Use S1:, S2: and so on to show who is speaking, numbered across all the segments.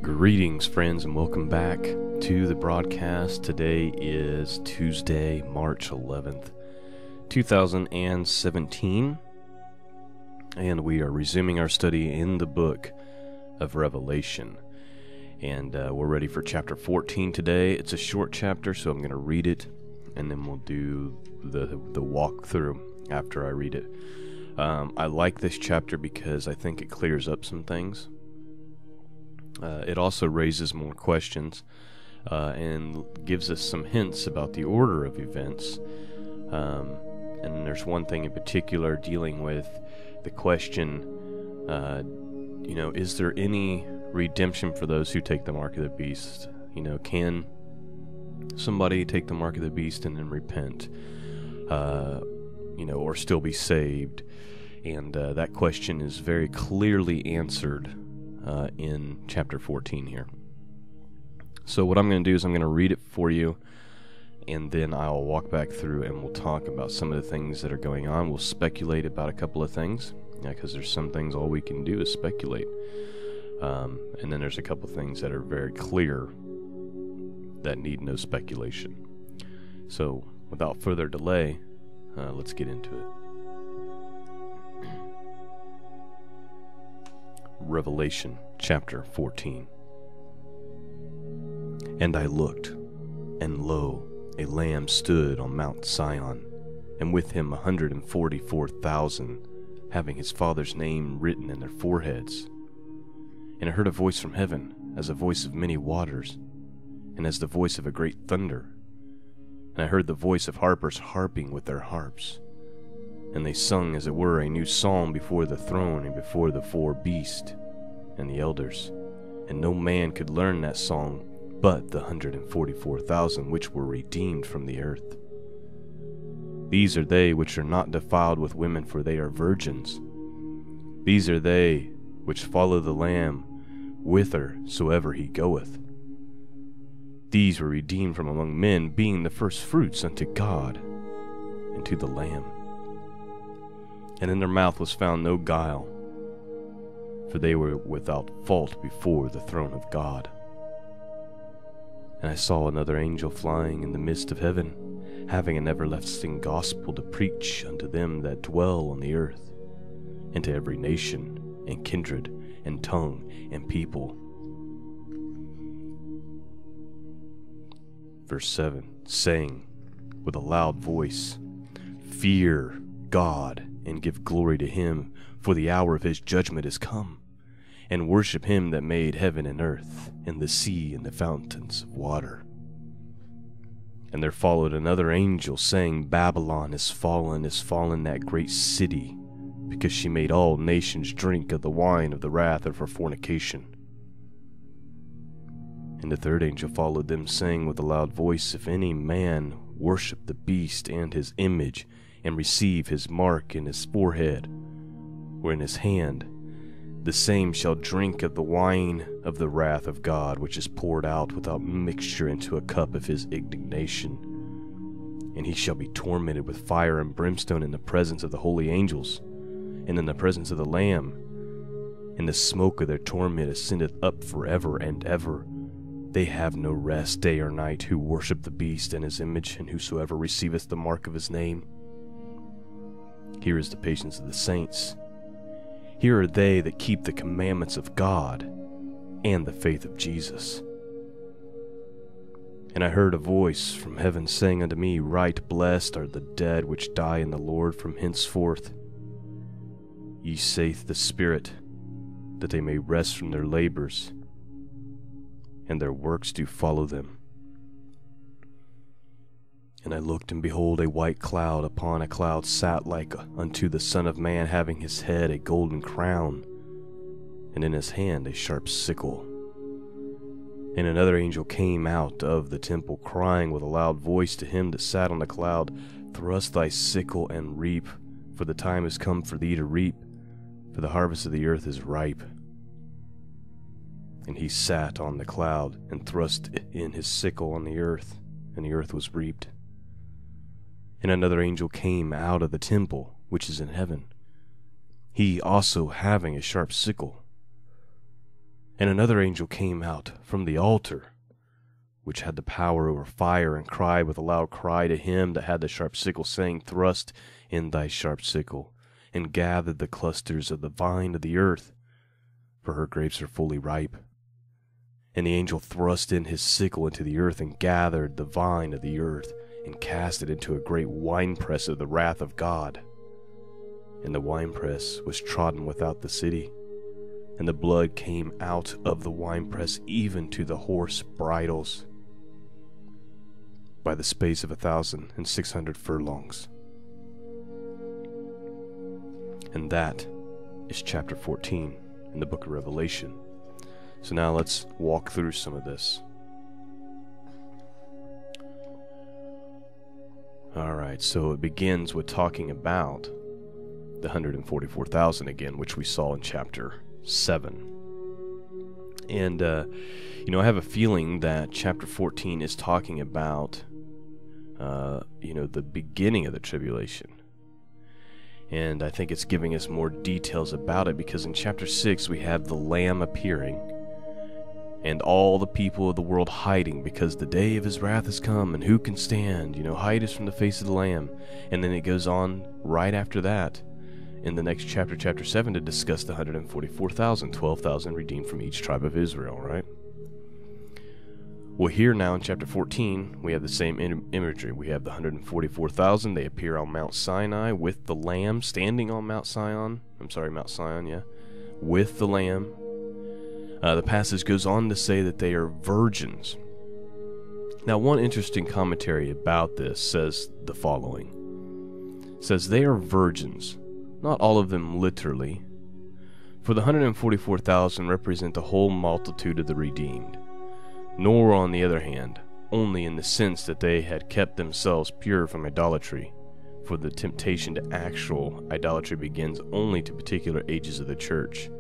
S1: Greetings, friends, and welcome back to the broadcast. Today is Tuesday, March 11th, 2017, and we are resuming our study in the book of Revelation. And we're ready for chapter 14 today. It's a short chapter, so I'm going to read it, and then we'll do the walkthrough after I read it. I like this chapter because I think it clears up some things. It also raises more questions and gives us some hints about the order of events. And there's one thing in particular dealing with the question, is there any redemption for those who take the mark of the beast? Can somebody take the mark of the beast and then repent, or still be saved? And that question is very clearly answered in chapter 14 here. So what I'm going to do is I'm going to read it for you, and then I'll walk back through and we'll talk about some of the things that are going on. We'll speculate about a couple of things, because there's some things all we can do is speculate. And then there's a couple of things that are very clear that need no speculation. So without further delay, let's get into it. Revelation chapter 14. And I looked, and lo, a Lamb stood on Mount Sion, and with him 144,000, having his Father's name written in their foreheads. And I heard a voice from heaven, as a voice of many waters, and as the voice of a great thunder. And I heard the voice of harpers harping with their harps. And they sung, as it were, a new psalm before the throne and before the four beasts and the elders. And no man could learn that song but the 144,000 which were redeemed from the earth. These are they which are not defiled with women, for they are virgins. These are they which follow the Lamb whithersoever he goeth. These were redeemed from among men, being the firstfruits unto God and to the Lamb. And in their mouth was found no guile, for they were without fault before the throne of God. And I saw another angel flying in the midst of heaven, having an everlasting gospel to preach unto them that dwell on the earth, and to every nation, and kindred, and tongue, and people. Verse 7, saying with a loud voice, Fear God, and give glory to him, for the hour of his judgment is come. And worship him that made heaven and earth, and the sea, and the fountains of water. And there followed another angel, saying, Babylon is fallen, that great city, because she made all nations drink of the wine of the wrath of her fornication. And the third angel followed them, saying with a loud voice, If any man worship the beast and his image, and receive his mark in his forehead or in his hand, the same shall drink of the wine of the wrath of God, which is poured out without mixture into a cup of his indignation. And he shall be tormented with fire and brimstone in the presence of the holy angels, and in the presence of the Lamb. And the smoke of their torment ascendeth up forever and ever. They have no rest day or night, who worship the beast and his image, and whosoever receiveth the mark of his name. Here is the patience of the saints. Here are they that keep the commandments of God and the faith of Jesus. And I heard a voice from heaven saying unto me, Right blessed are the dead which die in the Lord from henceforth. Ye saith the Spirit, that they may rest from their labors, and their works do follow them. And I looked, and behold, a white cloud. Upon a cloud sat like unto the Son of Man, having his head a golden crown, and in his hand a sharp sickle. And another angel came out of the temple, crying with a loud voice to him that sat on the cloud, Thrust thy sickle and reap, for the time is come for thee to reap, for the harvest of the earth is ripe. And he sat on the cloud and thrust in his sickle on the earth, and the earth was reaped. And another angel came out of the temple which is in heaven, he also having a sharp sickle. And another angel came out from the altar, which had the power over fire, and cried with a loud cry to him that had the sharp sickle, saying, Thrust in thy sharp sickle, and gather the clusters of the vine of the earth, for her grapes are fully ripe. And the angel thrust in his sickle into the earth, and gathered the vine of the earth, and cast it into a great winepress of the wrath of God. And the winepress was trodden without the city, and the blood came out of the winepress even to the horse bridles, by the space of 1,600 furlongs. And that is chapter 14 in the book of Revelation. So now let's walk through some of this. Alright, so it begins with talking about the 144,000 again, which we saw in chapter 7. And, I have a feeling that chapter 14 is talking about, the beginning of the tribulation. And I think it's giving us more details about it, because in chapter 6 we have the Lamb appearing, and all the people of the world hiding, because the day of his wrath has come, and who can stand? Hide us from the face of the Lamb. And then it goes on right after that, in the next chapter, chapter 7, to discuss the 144,000, 12,000 redeemed from each tribe of Israel, right? Well, here now in chapter 14, we have the same imagery. We have the 144,000. They appear on Mount Sinai with the Lamb, standing on Mount Sion, with the Lamb. The passage goes on to say that they are virgins. Now, one interesting commentary about this says the following. It says, they are virgins, not all of them literally, for the 144,000 represent the whole multitude of the redeemed, nor, on the other hand, only in the sense that they had kept themselves pure from idolatry, for the temptation to actual idolatry begins only to particular ages of the church.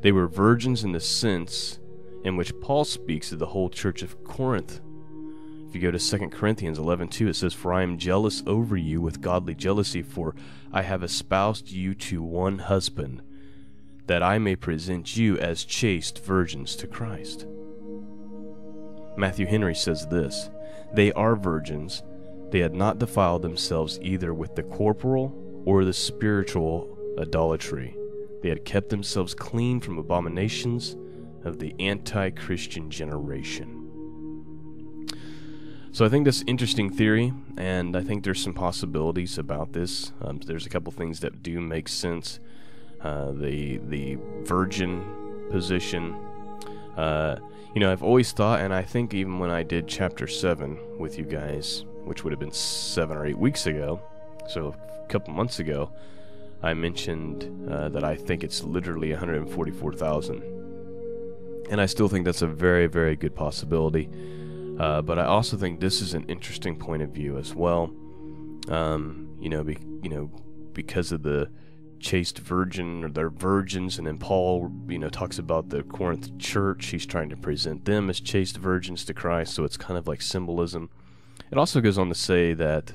S1: They were virgins in the sense in which Paul speaks of the whole church of Corinth. If you go to 2 Corinthians 11:2, it says, For I am jealous over you with godly jealousy, for I have espoused you to one husband, that I may present you as chaste virgins to Christ. Matthew Henry says this, They are virgins, they had not defiled themselves either with the corporal or the spiritual idolatry. They had kept themselves clean from abominations of the anti-Christian generation. So I think that's an interesting theory, and I think there's some possibilities about this. There's a couple things that do make sense. The virgin position. I've always thought, and I think even when I did chapter 7 with you guys, which would have been 7 or 8 weeks ago, so a couple months ago, I mentioned that I think it's literally 144,000. And I still think that's a very, very good possibility. But I also think this is an interesting point of view as well. Because of the chaste virgin, or they're virgins, and then Paul, talks about the Corinth church. He's trying to present them as chaste virgins to Christ, so it's kind of like symbolism. It also goes on to say that,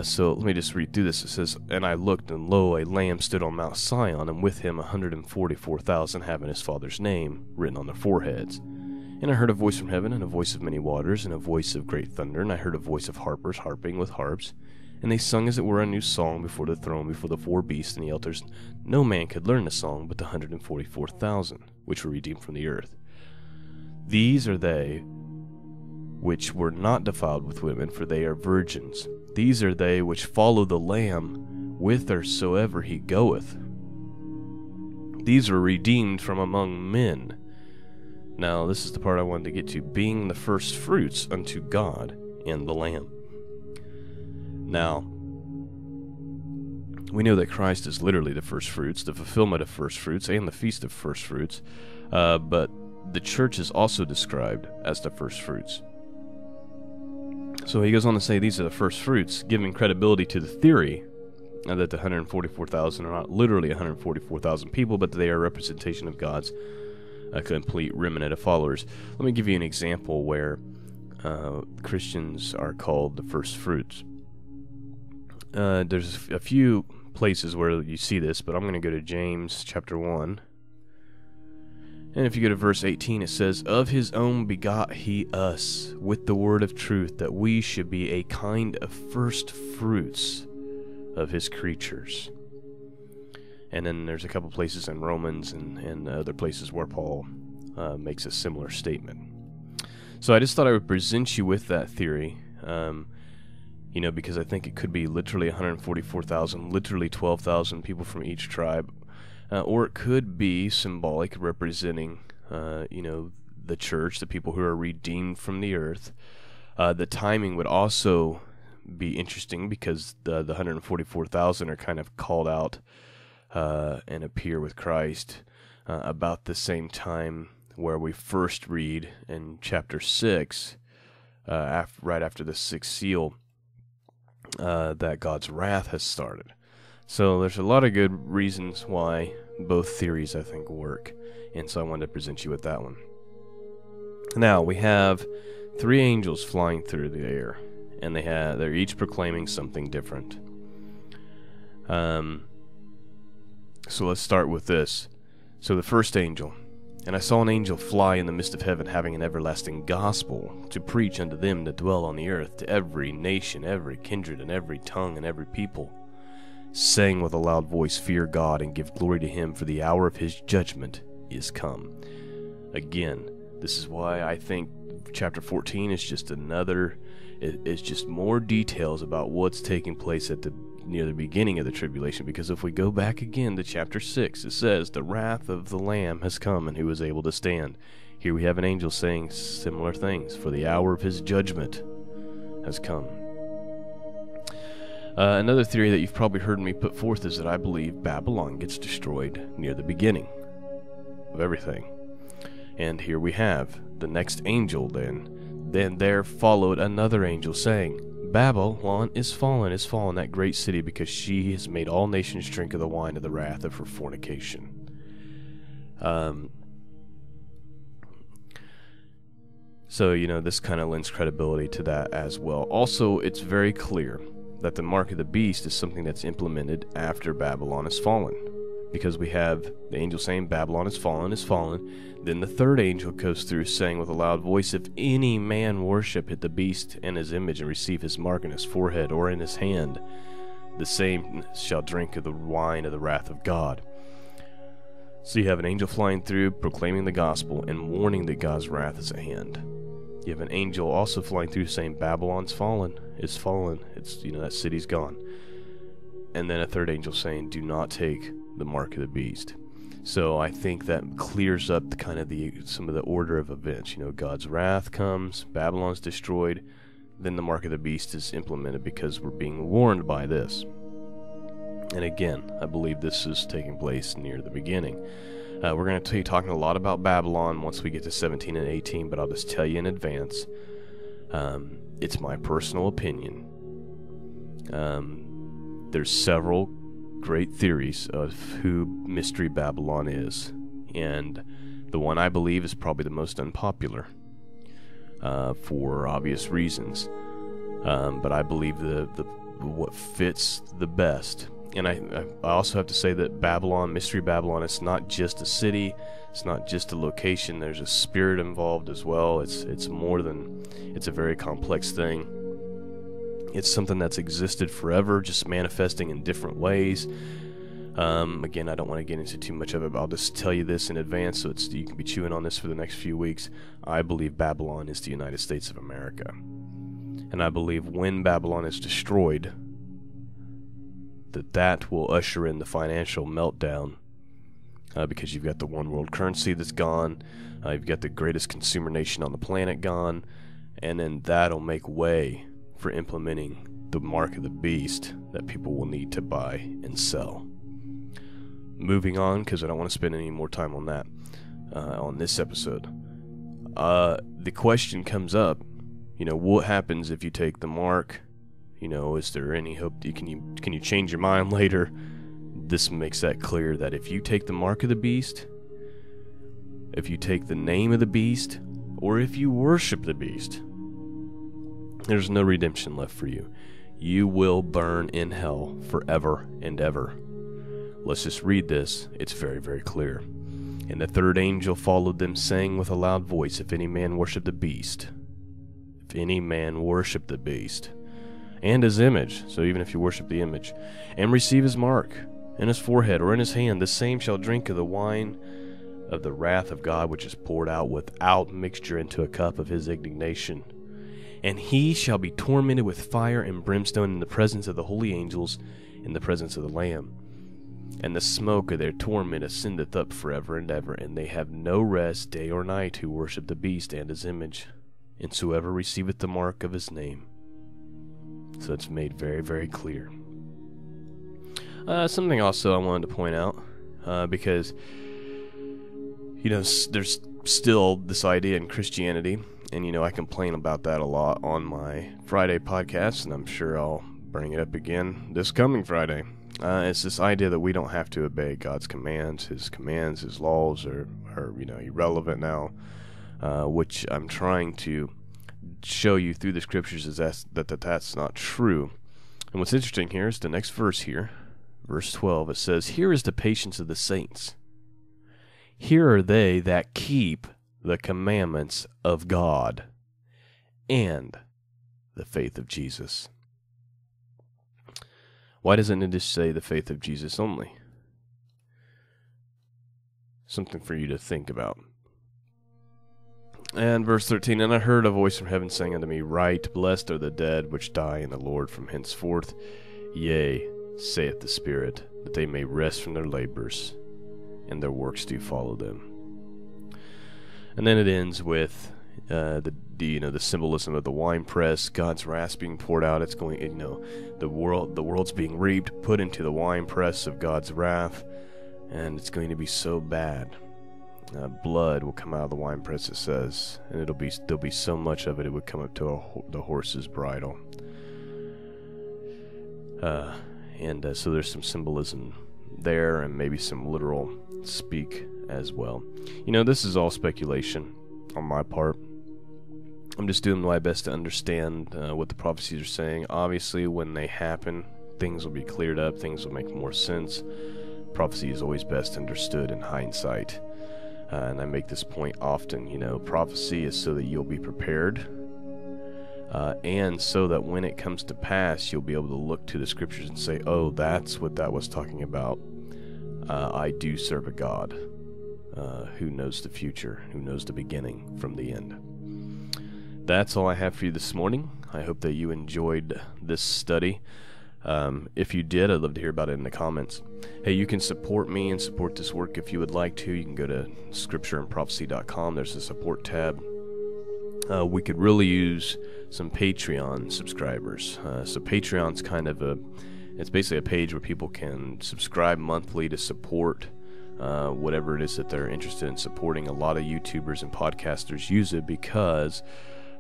S1: so let me just read through this. It says, And I looked, and lo, a lamb stood on Mount Sion, and with him 144,000 having his father's name written on their foreheads. And I heard a voice from heaven, and a voice of many waters, and a voice of great thunder, and I heard a voice of harpers harping with harps. And they sung as it were a new song before the throne, before the four beasts and the elders. No man could learn the song but the 144,000, which were redeemed from the earth. These are they which were not defiled with women, for they are virgins. These are they which follow the Lamb whithersoever he goeth. These are redeemed from among men. Now, this is the part I wanted to get to, being the first fruits unto God and the Lamb. Now, we know that Christ is literally the first fruits, the fulfillment of first fruits, and the feast of first fruits, but the church is also described as the first fruits. So he goes on to say these are the first fruits, giving credibility to the theory that the 144,000 are not literally 144,000 people, but they are a representation of God's complete remnant of followers. Let me give you an example where Christians are called the first fruits. There's a few places where you see this, but I'm going to go to James chapter 1. And if you go to verse 18, it says, "Of his own begot he us with the word of truth, that we should be a kind of first fruits of his creatures." And then there's a couple places in Romans and other places where Paul makes a similar statement. So I just thought I would present you with that theory, because I think it could be literally 144,000, literally 12,000 people from each tribe. Or it could be symbolic, representing, the church, the people who are redeemed from the earth. The timing would also be interesting because the 144,000 are kind of called out and appear with Christ about the same time where we first read in chapter 6, right after the sixth seal, that God's wrath has started. So there's a lot of good reasons why both theories, I think, work. And so I wanted to present you with that one. Now, we have 3 angels flying through the air, and they're each proclaiming something different. So let's start with this. So the first angel, "And I saw an angel fly in the midst of heaven, having an everlasting gospel, to preach unto them that dwell on the earth, to every nation, every kindred, and every tongue, and every people, saying with a loud voice, Fear God, and give glory to him, for the hour of his judgment is come." Again, this is why I think chapter 14 is just it's just more details about what's taking place near the beginning of the tribulation. Because if we go back again to chapter 6, it says, "The wrath of the Lamb has come, and who is able to stand?" Here we have an angel saying similar things, "For the hour of his judgment has come." Another theory that you've probably heard me put forth is that I believe Babylon gets destroyed near the beginning of everything. And here we have the next angel then there followed another angel saying, "Babylon is fallen, that great city, because she has made all nations drink of the wine of the wrath of her fornication." So, this kind of lends credibility to that as well. Also, it's very clear that the mark of the beast is something that's implemented after Babylon is fallen. Because we have the angel saying, "Babylon is fallen, is fallen." Then the third angel goes through saying with a loud voice, "If any man worship the beast and his image, and receive his mark in his forehead or in his hand, the same shall drink of the wine of the wrath of God." So you have an angel flying through, proclaiming the gospel and warning that God's wrath is at hand. You have an angel also flying through saying, "Babylon's fallen, it's fallen, that city's gone." And then a third angel saying, "Do not take the mark of the beast." So I think that clears up some of the order of events. God's wrath comes, Babylon's destroyed, then the mark of the beast is implemented because we're being warned by this. And again, I believe this is taking place near the beginning. We're going to be talking a lot about Babylon once we get to 17 and 18, but I'll just tell you in advance, it's my personal opinion. There's several great theories of who Mystery Babylon is, and the one I believe is probably the most unpopular for obvious reasons, but I believe what fits the best. And I also have to say that Mystery Babylon, it's not just a city, it's not just a location, there's a spirit involved as well. It's a very complex thing. It's something that's existed forever, just manifesting in different ways. Again, I don't want to get into too much of it, but I'll just tell you this in advance so you can be chewing on this for the next few weeks. I believe Babylon is the United States of America. And I believe when Babylon is destroyed, that will usher in the financial meltdown, because you've got the one world currency that's gone, you've got the greatest consumer nation on the planet gone, and then that'll make way for implementing the mark of the beast that people will need to buy and sell. Moving on, because I don't want to spend any more time on that on this episode. The question comes up, what happens if you take the mark, Is there any hope? Can you change your mind later? This makes that clear that if you take the mark of the beast, if you take the name of the beast, or if you worship the beast, there's no redemption left for you. You will burn in hell forever and ever. Let's just read this. It's very, very clear. And the third angel followed them, saying with a loud voice, if any man worship the beast, and his image, so even if you worship the image, and receive his mark in his forehead or in his hand, the same shall drink of the wine of the wrath of God, which is poured out without mixture into a cup of his indignation. And he shall be tormented with fire and brimstone in the presence of the holy angels, in the presence of the Lamb. And the smoke of their torment ascendeth up forever and ever, and they have no rest day or night who worship the beast and his image, and whosoever receiveth the mark of his name. So it's made very, very clear. Something also I wanted to point out, because, there's still this idea in Christianity, and, I complain about that a lot on my Friday podcast, and I'm sure I'll bring it up again this coming Friday. It's this idea that we don't have to obey God's commands. His laws are irrelevant now, which I'm trying to show you through the scriptures is that's not true. And what's interesting here is the next verse here, verse 12. It says, "Here is the patience of the saints. Here are they that keep the commandments of God and the faith of Jesus." Why doesn't it just say the faith of Jesus only? Something for you to think about. And verse 13, "And I heard a voice from heaven saying unto me, Write, blessed are the dead which die in the Lord from henceforth. Yea, saith the Spirit, that they may rest from their labors, and their works do follow them." And then it ends with the symbolism of the winepress, God's wrath being poured out. It's going, the world's being reaped, put into the winepress of God's wrath, and it's going to be so bad. Blood will come out of the winepress, it says, and there'll be so much of it, it would come up to the horse's bridle. So there's some symbolism there, and maybe some literal speak as well. This is all speculation on my part. I'm just doing my best to understand what the prophecies are saying. Obviously, when they happen, things will be cleared up, things will make more sense. Prophecy is always best understood in hindsight. And I make this point often, prophecy is so that you'll be prepared, and so that when it comes to pass, you'll be able to look to the scriptures and say, oh, that's what that was talking about. I do serve a God who knows the future, who knows the beginning from the end. That's all I have for you this morning. I hope that you enjoyed this study. If you did, I'd love to hear about it in the comments. Hey, you can support me and support this work if you would like to. You can go to scriptureandprophecy.com. There's a support tab. We could really use some Patreon subscribers. So Patreon's it's basically a page where people can subscribe monthly to support whatever it is that they're interested in supporting. A lot of YouTubers and podcasters use it because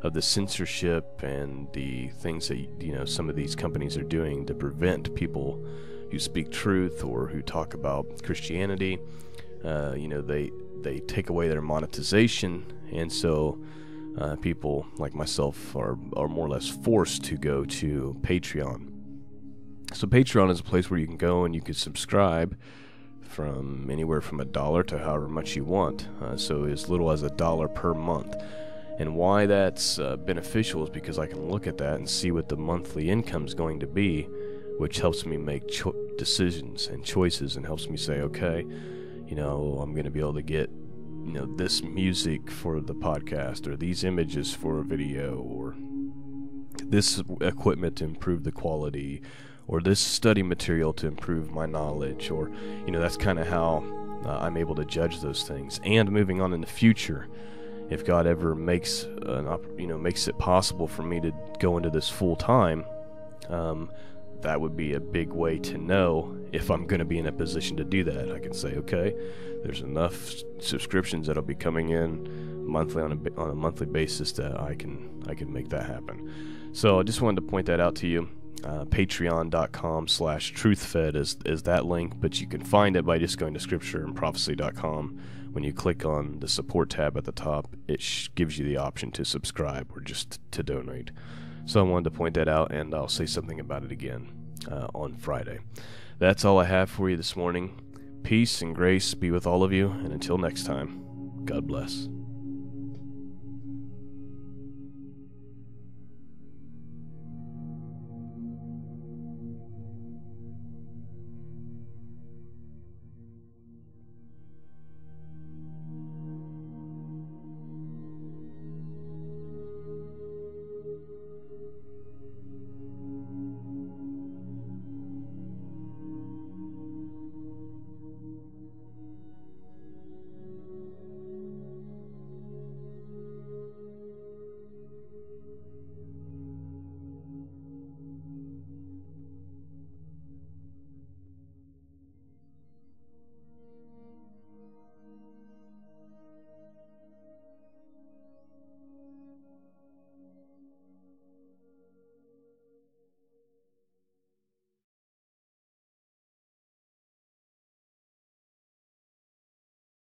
S1: of the censorship and the things that some of these companies are doing to prevent people who speak truth or who talk about Christianity. They take away their monetization, and so people like myself are more or less forced to go to Patreon. So Patreon is a place where you can go and you can subscribe from anywhere from $1 to however much you want. So as little as $1 per month. And why that's beneficial is because I can look at that and see what the monthly income is going to be, which helps me make decisions and choices, and helps me say, okay, I'm going to be able to get, this music for the podcast, or these images for a video, or this equipment to improve the quality, or this study material to improve my knowledge, or, that's kind of how I'm able to judge those things. And moving on in the future, if God ever makes it possible for me to go into this full time, that would be a big way to know if I'm going to be in a position to do that. I can say, okay, there's enough subscriptions that'll be coming in monthly on a monthly basis that I can make that happen. So I just wanted to point that out to you. Patreon.com/truthfed is that link, but you can find it by just going to scriptureandprophecy.com. When you click on the support tab at the top, it gives you the option to subscribe or just to donate. So I wanted to point that out, and I'll say something about it again on Friday. That's all I have for you this morning. Peace and grace be with all of you, and until next time, God bless.